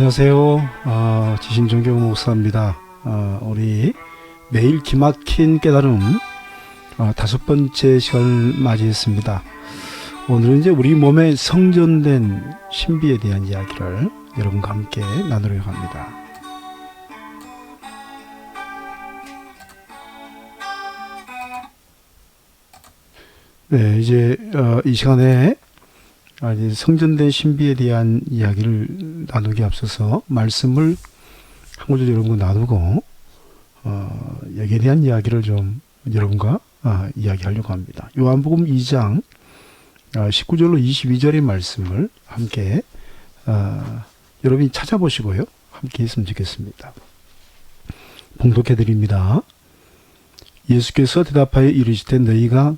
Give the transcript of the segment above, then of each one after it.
안녕하세요. 지신종교 목사입니다. 우리 매일 기막힌 깨달음 다섯 번째 시간을 맞이했습니다. 오늘은 이제 우리 몸에 성전된 신비에 대한 이야기를 여러분과 함께 나누려고 합니다. 네, 이제 이 시간에 이제 성전된 신비에 대한 이야기를 나누기 앞서서 말씀을 한 구절 여러분과 나누고 여기에 대한 이야기를 좀 여러분과 이야기하려고 합니다. 요한복음 2장 19절로 22절의 말씀을 함께 여러분이 찾아보시고요. 함께 했으면 좋겠습니다. 봉독해 드립니다. 예수께서 대답하여 이르시되 너희가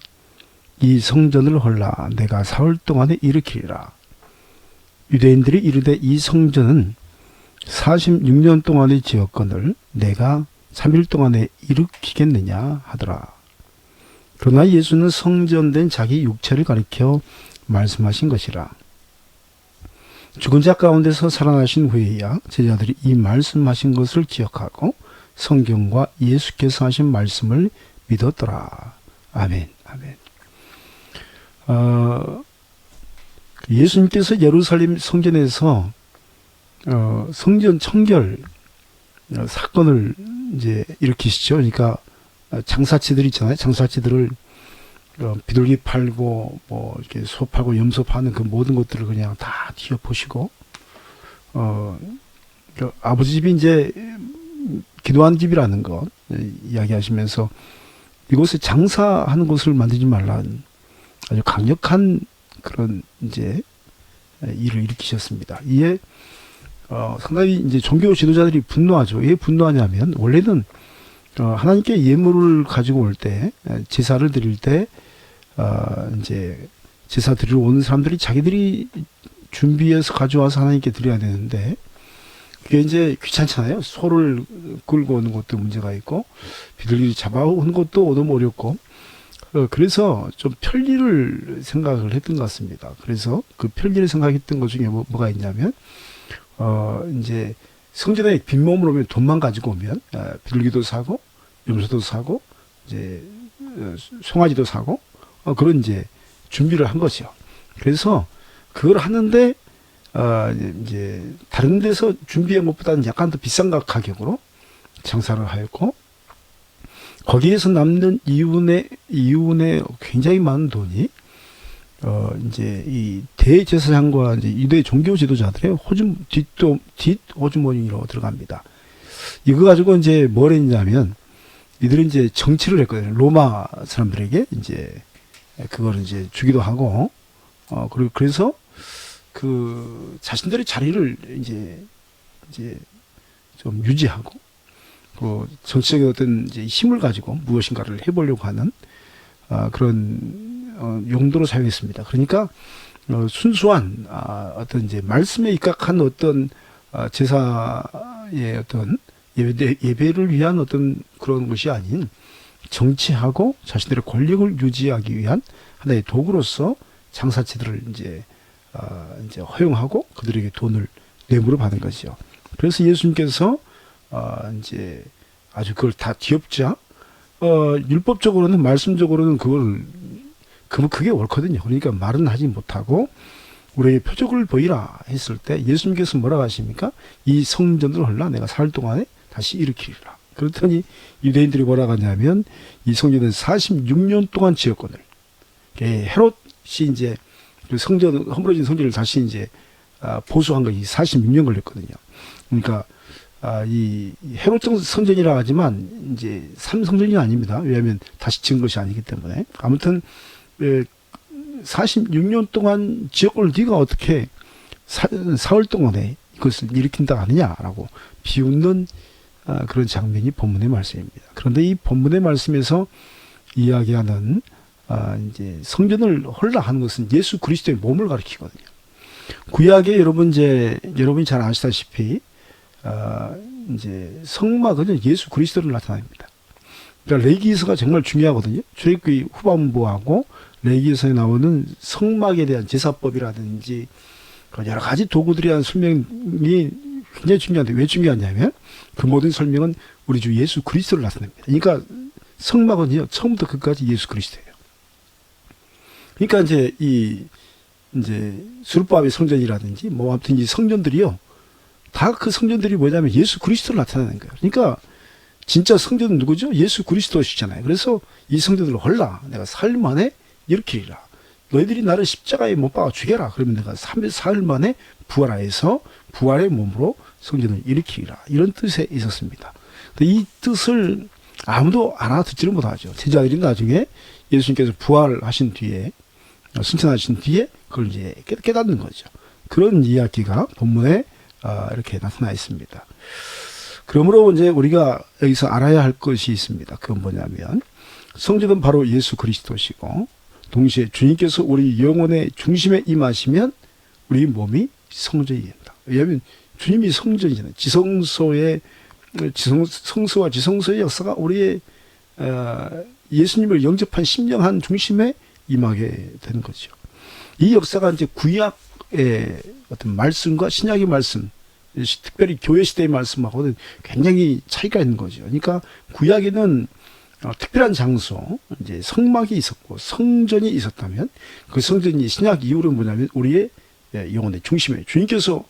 이 성전을 헐라 내가 사흘 동안에 일으키리라. 유대인들이 이르되 이 성전은 46년 동안에 지었거늘 내가 3일 동안에 일으키겠느냐 하더라. 그러나 예수는 성전된 자기 육체를 가리켜 말씀하신 것이라. 죽은 자 가운데서 살아나신 후에야 제자들이 이 말씀하신 것을 기억하고 성경과 예수께서 하신 말씀을 믿었더라. 아멘. 아멘. 예수님께서 예루살렘 성전에서 성전 청결 사건을 이제 일으키시죠. 그러니까 장사치들 있잖아요. 장사치들을 비둘기 팔고 뭐 이렇게 소 팔고 염소 파는 그 모든 것들을 그냥 다 뒤엎으시고 아버지 집이 이제 기도하는 집이라는 것 이야기하시면서 이곳에 장사하는 곳을 만들지 말라는 아주 강력한 그런 이제 일을 일으키셨습니다. 이에 상당히 이제 종교 지도자들이 분노하죠. 왜 분노하냐면 원래는 하나님께 예물을 가지고 올 때 제사를 드릴 때 이제 제사 드리러 오는 사람들이 자기들이 준비해서 가져와서 하나님께 드려야 되는데 그게 이제 귀찮잖아요. 소를 끌고 오는 것도 문제가 있고 비둘기를 잡아오는 것도 너무 어렵고 그래서 좀 편리를 생각을 했던 것 같습니다. 그래서 그 편리를 생각했던 것 중에 뭐가 있냐면, 이제 성전에 빈몸으로 오면 돈만 가지고 오면, 비둘기도 사고, 염소도 사고, 이제, 송아지도 사고, 그런 이제 준비를 한 거죠. 그래서 그걸 하는데, 이제 다른 데서 준비한 것보다는 약간 더 비싼 가격으로 장사를 하였고, 거기에서 남는 이윤의 굉장히 많은 돈이 이제 이 대제사장과 이제 유대 종교 지도자들의 뒷호주머니로 들어갑니다. 이거 가지고 이제 뭘 했냐면 이들은 이제 정치를 했거든요. 로마 사람들에게 이제 그걸 이제 주기도 하고 그리고 그래서 그 자신들의 자리를 이제 좀 유지하고 그 정치적인 어떤 이제 힘을 가지고 무엇인가를 해보려고 하는 그런 용도로 사용했습니다. 그러니까 순수한 어떤 이제 말씀에 입각한 어떤 제사의 어떤 예배를 위한 어떤 그런 것이 아닌 정치하고 자신들의 권력을 유지하기 위한 하나의 도구로서 장사치들을 이제 허용하고 그들에게 돈을 뇌물로 받은 것이죠. 그래서 예수님께서 이제 아주 그걸 다 뒤엎자 율법적으로는 말씀적으로는 그게 옳거든요. 그러니까 말은 하지 못하고 우리에게 표적을 보이라 했을 때 예수님께서 뭐라고 하십니까? 이 성전을 헐라 내가 사흘 동안에 다시 일으키리라. 그랬더니 유대인들이 뭐라고 하냐면 이 성전은 46년 동안 지었거늘. 헤롯이 이제 그 성전 허물어진 성전을 다시 이제 보수한 것이 46년 걸렸거든요. 그러니까 이 헤롯 성전이라 하지만 이제 3성전이 아닙니다. 왜냐하면 다시 지은 것이 아니기 때문에. 아무튼 46년 동안 지역을 네가 어떻게 사흘 동안에 이것을 일으킨다 하느냐라고 비웃는 그런 장면이 본문의 말씀입니다. 그런데 이 본문의 말씀에서 이야기하는 이제 성전을 헐라 하는 것은 예수 그리스도의 몸을 가리키거든요. 구약에 여러분이 잘 아시다시피 이제 성막은 예수 그리스도를 나타냅니다. 그러니까 레위기서가 정말 중요하거든요. 출애굽기 후반부하고 레위기서에 나오는 성막에 대한 제사법이라든지 여러 가지 도구들에 대한 설명이 굉장히 중요한데 왜 중요하냐면 그 모든 설명은 우리 주 예수 그리스도를 나타냅니다. 그러니까 성막은요 처음부터 끝까지 예수 그리스도예요. 그러니까 이제 수르바벨 성전이라든지 뭐 아무튼 이 성전들이요 다 그 성전들이 뭐냐면 예수 그리스도를 나타내는 거예요. 그러니까 진짜 성전은 누구죠? 예수 그리스도시잖아요. 그래서 이 성전들을 헐라 내가 사흘 만에 일으키리라. 너희들이 나를 십자가에 못 박아 죽여라. 그러면 내가 3일 만에 부활하여서 부활의 몸으로 성전을 일으키리라. 이런 뜻에 있었습니다. 이 뜻을 아무도 알아듣지를 못하죠. 제자들이 나중에 예수님께서 부활하신 뒤에 승천하신 뒤에 그걸 이제 깨닫는 거죠. 그런 이야기가 본문에 이렇게 나타나 있습니다. 그러므로 이제 우리가 여기서 알아야 할 것이 있습니다. 그건 뭐냐면 성전은 바로 예수 그리스도시고 동시에 주님께서 우리 영혼의 중심에 임하시면 우리 몸이 성전이 된다. 왜냐하면 주님이 성전이잖아요. 성소와 지성소의 역사가 우리의 예수님을 영접한 심령한 중심에 임하게 되는 거죠. 이 역사가 이제 구약의 어떤 말씀과 신약의 말씀, 특별히 교회 시대의 말씀하고는 굉장히 차이가 있는 거죠. 그러니까 구약에는 특별한 장소, 이제 성막이 있었고 성전이 있었다면 그 성전이 신약 이후로 뭐냐면 우리의 영혼의 중심에 주님께서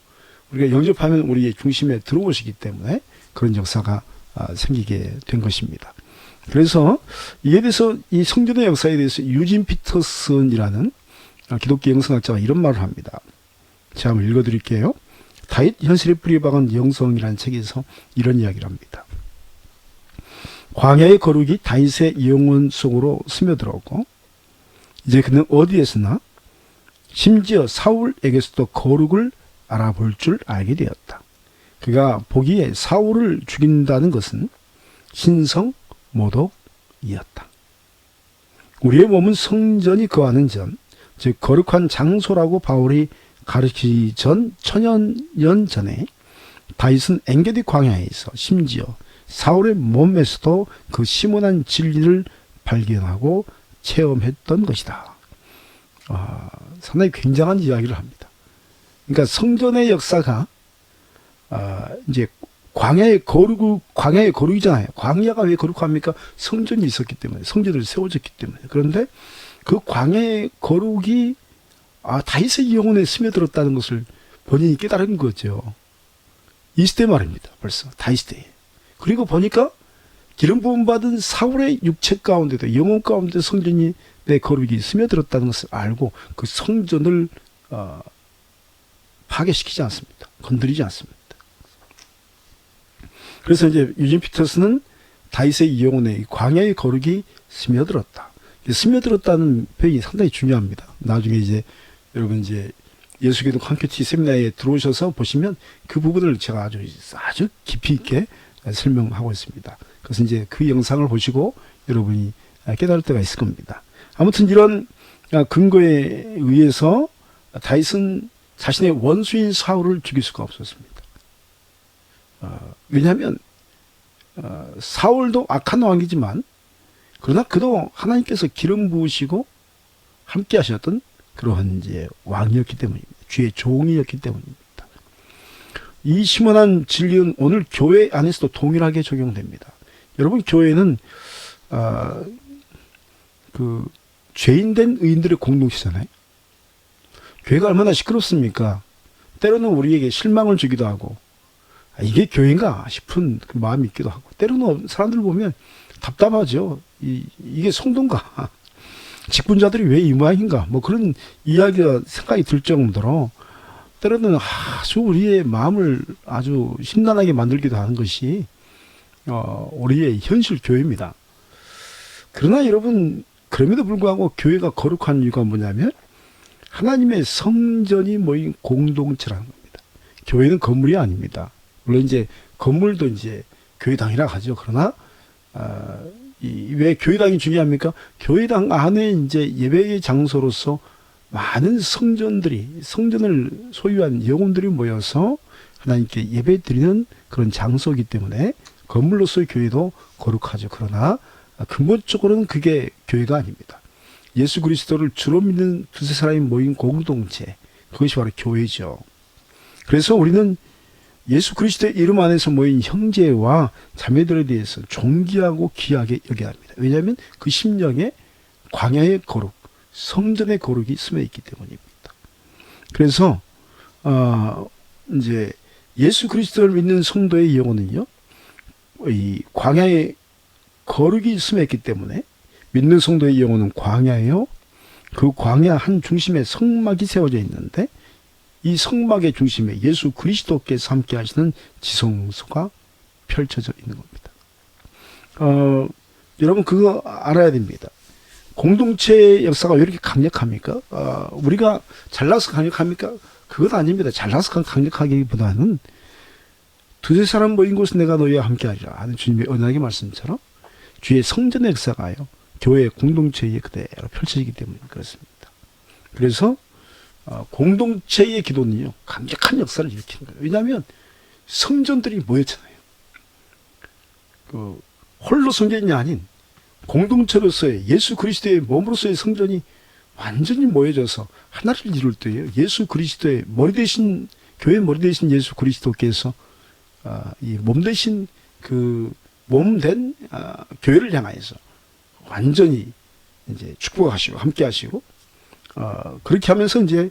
우리가 영접하면 우리의 중심에 들어오시기 때문에 그런 역사가 생기게 된 것입니다. 그래서 이에 대해서 이 성전의 역사에 대해서 유진 피터슨이라는 기독교 영성학자가 이런 말을 합니다. 제가 한번 읽어드릴게요. 다윗 현실에 뿌리박은 영성이라는 책에서 이런 이야기를 합니다. 광야의 거룩이 다윗의 영혼 속으로 스며들었고 이제 그는 어디에서나 심지어 사울에게서도 거룩을 알아볼 줄 알게 되었다. 그가 보기에 사울을 죽인다는 것은 신성 모독이었다. 우리의 몸은 성전이 거하는 전, 즉 거룩한 장소라고 바울이 가르치기 전 천여년 전에 다윗은 엔게디 광야에서 심지어 사울의 몸에서도 그 심오한 진리를 발견하고 체험했던 것이다. 상당히 굉장한 이야기를 합니다. 그러니까 성전의 역사가 이제 광야의 거룩이잖아요. 광야가 왜 거룩합니까? 성전이 있었기 때문에, 성전을 세워졌기 때문에. 그런데 그 광야의 거룩이 다윗의 영혼에 스며들었다는 것을 본인이 깨달은 거죠. 이 시대 말입니다. 벌써 다윗 시대에. 그리고 보니까 기름 부음 받은 사울의 육체 가운데도 영혼 가운데 성전이 내 거룩이 스며들었다는 것을 알고 그 성전을 파괴시키지 않습니다. 건드리지 않습니다. 그래서 이제 유진 피터스는 다윗의 영혼에 광야의 거룩이 스며들었다. 스며들었다는 표현이 상당히 중요합니다. 나중에 이제 여러분 이제 예수기독 한큐티 세미나에 들어오셔서 보시면 그 부분을 제가 아주 깊이 있게 설명하고 있습니다. 그래서 이제 그 영상을 보시고 여러분이 깨달을 때가 있을 겁니다. 아무튼 이런 근거에 의해서 다윗은 자신의 원수인 사울을 죽일 수가 없었습니다. 왜냐하면 사울도 악한 왕이지만 그러나 그도 하나님께서 기름 부으시고 함께 하셨던 그러한 이제 왕이었기 때문입니다. 주의 종이었기 때문입니다. 이 심원한 진리는 오늘 교회 안에서도 동일하게 적용됩니다. 여러분 교회는 그 죄인된 의인들의 공동체잖아요. 교회가 얼마나 시끄럽습니까? 때로는 우리에게 실망을 주기도 하고 이게 교회인가 싶은 그 마음이 있기도 하고 때로는 사람들 보면 답답하죠. 이게 성도인가? 직분자들이 왜 이 모양인가? 뭐 그런 이야기가 생각이 들 정도로 때로는 아주 우리의 마음을 아주 심란하게 만들기도 하는 것이 우리의 현실 교회입니다. 그러나 여러분 그럼에도 불구하고 교회가 거룩한 이유가 뭐냐면 하나님의 성전이 모인 공동체라는 겁니다. 교회는 건물이 아닙니다. 물론 이제 건물도 이제 교회당이라고 하죠. 그러나 왜 교회당이 중요합니까? 교회당 안에 이제 예배의 장소로서 많은 성전을 소유한 영혼들이 모여서 하나님께 예배 드리는 그런 장소이기 때문에 건물로서의 교회도 거룩하죠. 그러나 근본적으로는 그게 교회가 아닙니다. 예수 그리스도를 주로 믿는 두세 사람이 모인 공동체, 그것이 바로 교회죠. 그래서 우리는 예수 그리스도의 이름 안에서 모인 형제와 자매들에 대해서 존귀하고 귀하게 여겨야 합니다. 왜냐하면 그 심령에 광야의 거룩, 성전의 거룩이 스며 있기 때문입니다. 그래서 이제 예수 그리스도를 믿는 성도의 영혼은요, 이 광야의 거룩이 스며 있기 때문에 믿는 성도의 영혼은 광야예요. 그 광야 한 중심에 성막이 세워져 있는데 이 성막의 중심에 예수 그리스도께서 함께 하시는 지성소가 펼쳐져 있는 겁니다. 여러분 그거 알아야 됩니다. 공동체의 역사가 왜 이렇게 강력합니까? 우리가 잘나서 강력합니까? 그건 아닙니다. 잘나서 강력하기보다는 두세 사람 모인 곳에 내가 너희와 함께하리라 하는 주님의 언약의 말씀처럼 주의 성전의 역사가요, 교회 공동체에 그대로 펼쳐지기 때문에 그렇습니다. 그래서 공동체의 기도는요, 강력한 역사를 일으키는 거예요. 왜냐하면 성전들이 모였잖아요. 홀로 성전이 아닌 공동체로서의 예수 그리스도의 몸으로서의 성전이 완전히 모여져서 하나를 이룰 때예요. 예수 그리스도의 머리 대신, 교회 머리 대신 예수 그리스도께서 이 몸 대신 그 몸된 교회를 향하여서 완전히 이제 축복하시고 함께 하시고 그렇게 하면서 이제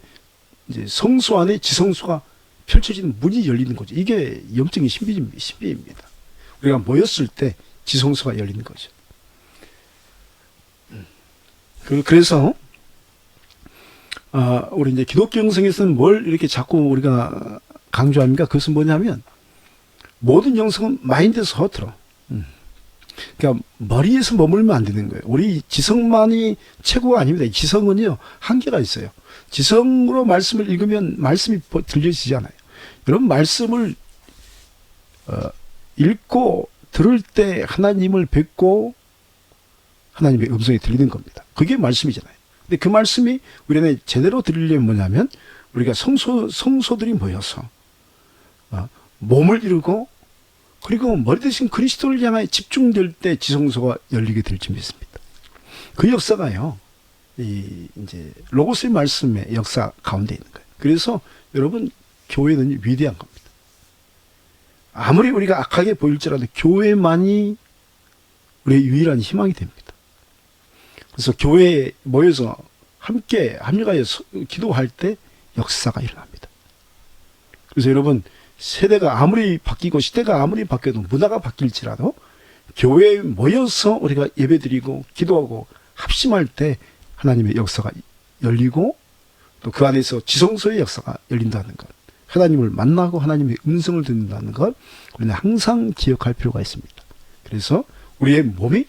성소 안에 지성소가 펼쳐지는 문이 열리는 거죠. 이게 영적인 신비입니다. 우리가 모였을 때 지성소가 열리는 거죠. 그래서 우리 이제 기독교 영성에서는 뭘 이렇게 자꾸 우리가 강조합니까? 그것은 뭐냐면 모든 영성은 마인드에서 허틀어. 그러니까 머리에서 머물면 안 되는 거예요. 우리 지성만이 최고가 아닙니다. 지성은요, 한계가 있어요. 지성으로 말씀을 읽으면 말씀이 들려지지 않아요. 여러분 말씀을 읽고 들을 때 하나님을 뵙고 하나님의 음성이 들리는 겁니다. 그게 말씀이잖아요. 근데 그 말씀이 우리 안에 제대로 들리려면 뭐냐면 우리가 성소들이 모여서 몸을 이루고 그리고 머리 대신 그리스도를 향하여 집중될 때 지성소가 열리게 될지 믿습니다. 그 역사가요, 이제 로고스의 말씀의 역사 가운데 있는 거예요. 그래서 여러분 교회는 위대한 겁니다. 아무리 우리가 악하게 보일지라도 교회만이 우리의 유일한 희망이 됩니다. 그래서 교회에 모여서 함께 합력하여 기도할 때 역사가 일어납니다. 그래서 여러분 세대가 아무리 바뀌고 시대가 아무리 바뀌어도 문화가 바뀔지라도 교회에 모여서 우리가 예배드리고 기도하고 합심할 때 하나님의 역사가 열리고 또 그 안에서 지성소의 역사가 열린다는 것, 하나님을 만나고 하나님의 음성을 듣는다는 것 우리는 항상 기억할 필요가 있습니다. 그래서 우리의 몸이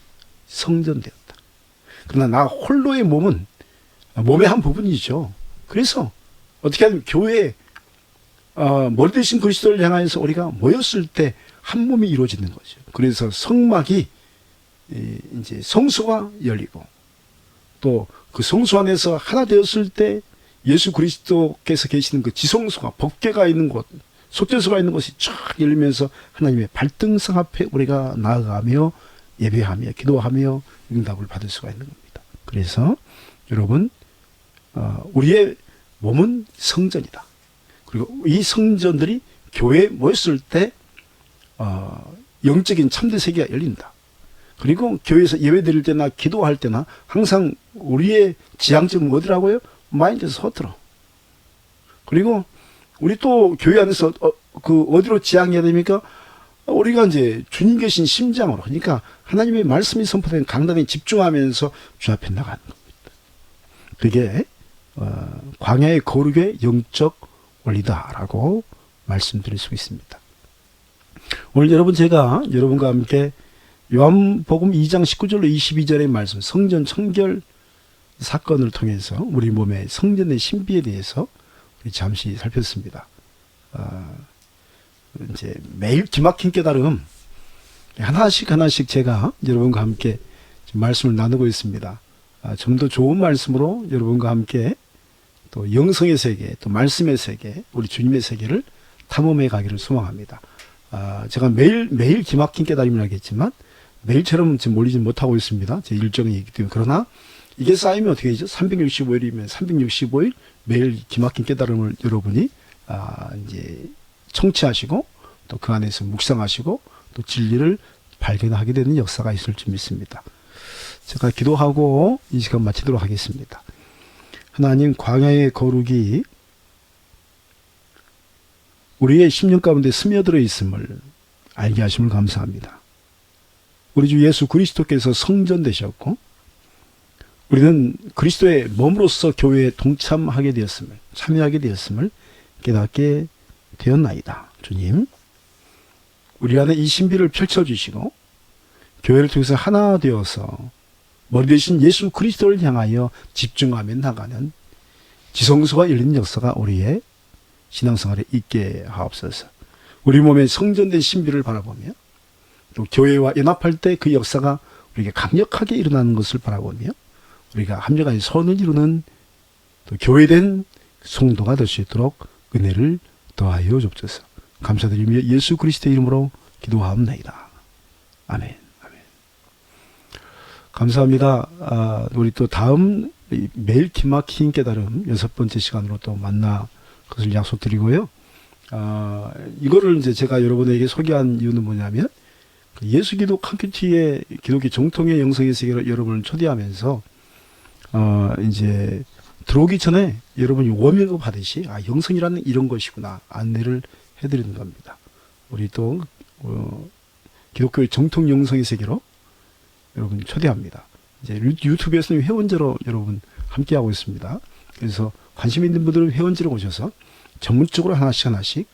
성전되었다. 그러나 나 홀로의 몸은 몸의 한 부분이죠. 그래서 어떻게 하면 교회에 머리 대신 그리스도를 향해서 우리가 모였을 때 한 몸이 이루어지는 거죠. 그래서 성막이 이제 성소가 열리고 또 그 성소 안에서 하나 되었을 때 예수 그리스도께서 계시는 그 지성소가 법궤가 있는 곳, 속죄소가 있는 곳이 쫙 열리면서 하나님의 발등상 앞에 우리가 나아가며 예배하며 기도하며 응답을 받을 수가 있는 겁니다. 그래서 여러분 우리의 몸은 성전이다. 그리고 이 성전들이 교회에 모였을 때 영적인 참된 세계가 열린다. 그리고 교회에서 예배 드릴 때나 기도할 때나 항상 우리의 지향점은 어디라고요? 마인드에서 허틀어. 그리고 우리 또 교회 안에서 어디로 지향해야 됩니까? 우리가 이제 주님 계신 심장으로, 그러니까 하나님의 말씀이 선포된 강단에 집중하면서 주 앞에 나가는 겁니다. 그게 광야의 거룩의 영적 원리다라고 말씀드릴 수 있습니다. 오늘 제가 여러분과 함께 요한복음 2장 19절로 22절의 말씀, 성전 청결 사건을 통해서 우리 몸의 성전의 신비에 대해서 우리 잠시 살폈습니다. 이제 매일 기막힌 깨달음 하나씩 제가 여러분과 함께 말씀을 나누고 있습니다. 좀 더 좋은 말씀으로 여러분과 함께 또 영성의 세계, 또 말씀의 세계, 우리 주님의 세계를 탐험해 가기를 소망합니다. 제가 매일 기막힌 깨달음을 하겠지만 매일처럼 지금 몰리지 못하고 있습니다. 제 일정이 있기 때문에. 그러나 이게 쌓이면 어떻게 되죠? 365일이면 365일 매일 기막힌 깨달음을 여러분이 이제 청취하시고 또 그 안에서 묵상하시고 또 진리를 발견하게 되는 역사가 있을 줄 믿습니다. 제가 기도하고 이 시간 마치도록 하겠습니다. 하나님, 광야의 거룩이 우리의 심령 가운데 스며들어 있음을 알게 하심을 감사합니다. 우리 주 예수 그리스도께서 성전 되셨고 우리는 그리스도의 몸으로서 교회에 동참하게 되었음을, 참여하게 되었음을 깨닫게 되었나이다. 주님, 우리 안에 이 신비를 펼쳐주시고 교회를 통해서 하나 되어서 머리 대신 예수 그리스도를 향하여 집중하며 나가는 지성소가 열리는 역사가 우리의 신앙생활에 있게 하옵소서. 우리 몸의 성전된 신비를 바라보며 또 교회와 연합할 때 그 역사가 우리에게 강력하게 일어나는 것을 바라보며 우리가 합력하여 선을 이루는 또 교회된 성도가 될 수 있도록 은혜를 더하여 주옵소서. 감사드리며 예수 그리스도의 이름으로 기도하옵나이다. 아멘. 아멘. 감사합니다. 우리 또 다음 매일 기막힌 깨달음 6번째 시간으로 또 만나 것을 약속드리고요. 이거를 이제 제가 여러분에게 소개한 이유는 뭐냐면 예수 기독 컴큐니티의 기독교 정통의 영성의 세계로 여러분을 초대하면서 이제 들어오기 전에 여러분이 워밍업 하듯이 영성이라는 이런 것이구나 안내를 해드리는 겁니다. 우리 또 기독교의 정통 영성의 세계로 여러분 초대합니다. 이제 유튜브에서는 회원제로 여러분 함께하고 있습니다. 그래서 관심 있는 분들은 회원제로 오셔서 전문적으로 하나씩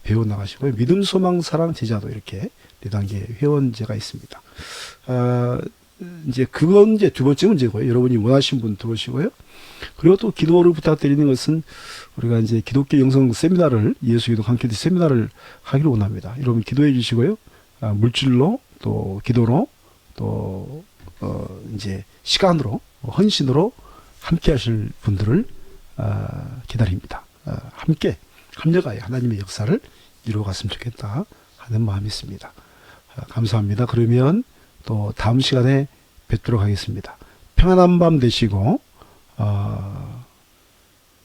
배워나가시고요. 믿음, 소망, 사랑, 제자도 이렇게 4단계 회원제가 있습니다. 이제 그건 이제 두 번째 문제고요. 여러분이 원하시는 분 들어오시고요. 그리고 또 기도를 부탁드리는 것은 우리가 이제 기독교 영성 세미나를 예수 기독 컴큐니티 세미나를 하기를 원합니다. 여러분 기도해 주시고요. 물질로 또 기도로 또 이제 시간으로 헌신으로 함께 하실 분들을 기다립니다. 함께 합력하여 하나님의 역사를 이루어갔으면 좋겠다 하는 마음이 있습니다. 감사합니다. 그러면 또 다음 시간에 뵙도록 하겠습니다. 평안한 밤 되시고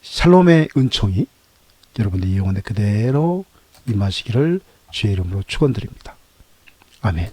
샬롬의 은총이 여러분의 영혼에 그대로 임하시기를 주의 이름으로 축원드립니다. 아멘.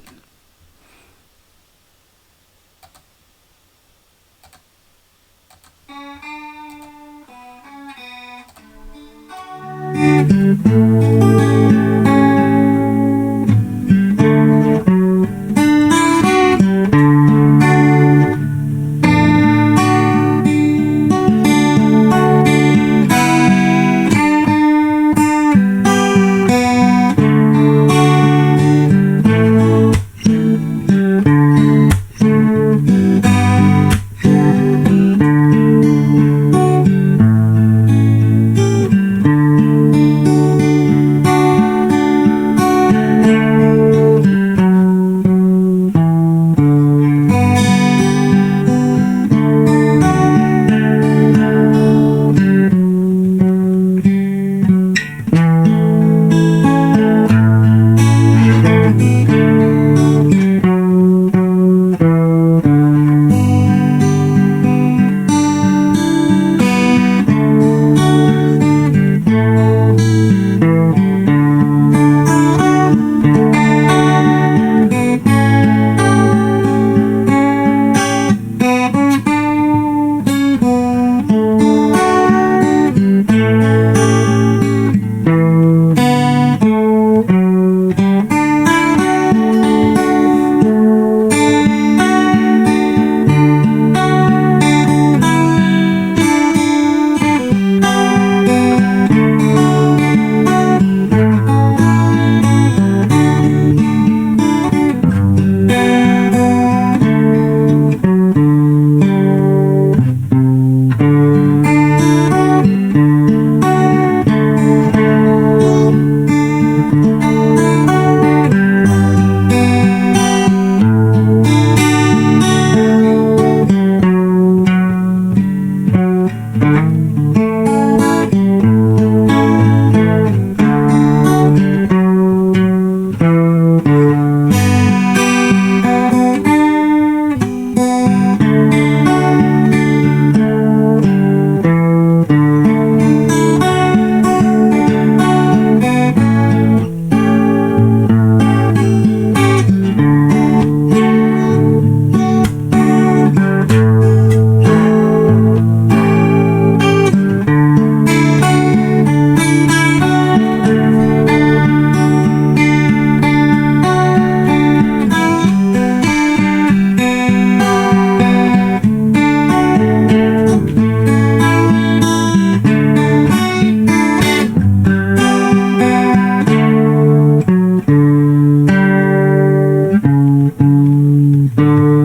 음.